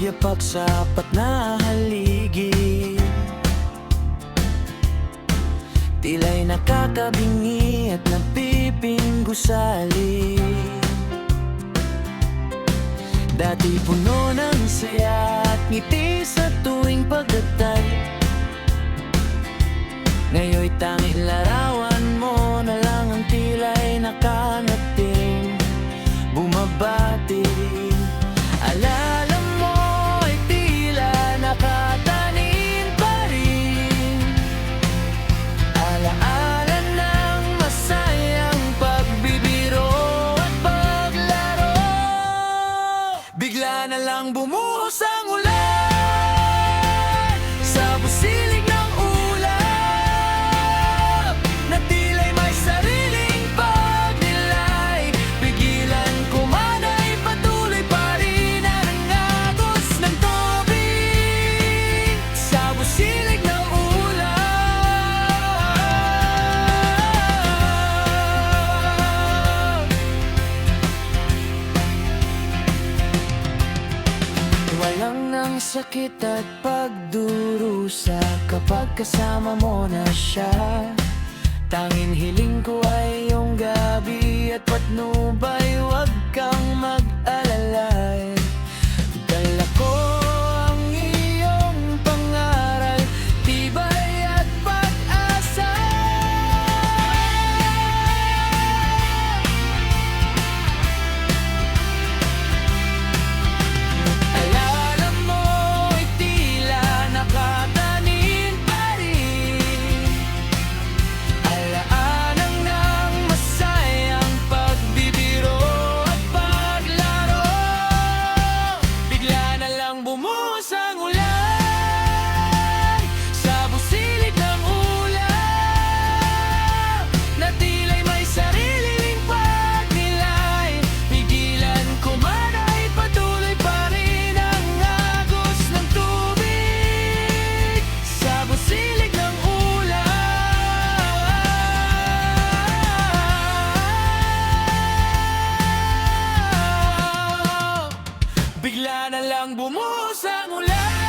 yapak sa apat na haligi. Tila'y nakakabingi at napipinggusali. Dati puno ng saya at ngiti sa tuwing pagdatay. Ngayon'y tanging larawan mo na lang ang tila'y nakanating bumabati. Alala mo ay tila nakatanin pa rin. Alaala ng masayang pagbibiro at paglaro. Bigla na lang bumuhos ang ulan sa busilig ng ulap, na tila'y may sariling pagnilay. Pigilan ko man ay patuloy pa rin ang agos ng tubig sa busilig ng ulap. Walang nang sakit at pagdurusa kapag kasama mo na siya. Tanging hiling ko ay iyong gabi at patnubay, huwag kang mag-alala. Dala ko ang iyong pangaral, tibay at pag-asa. Alala mo ay tila nakatanin pa rin. Alaanan ng masayang pagbibiro at paglaro. Bigla na lang bumuhos ang ulan sa busilig ng ulap, na tila'y may sariling pagnilay. Pigilan ko man ay patuloy pa rin ang agos ng tubig sa busilig ng ulap. Bigla na lang bumuhos ang ulan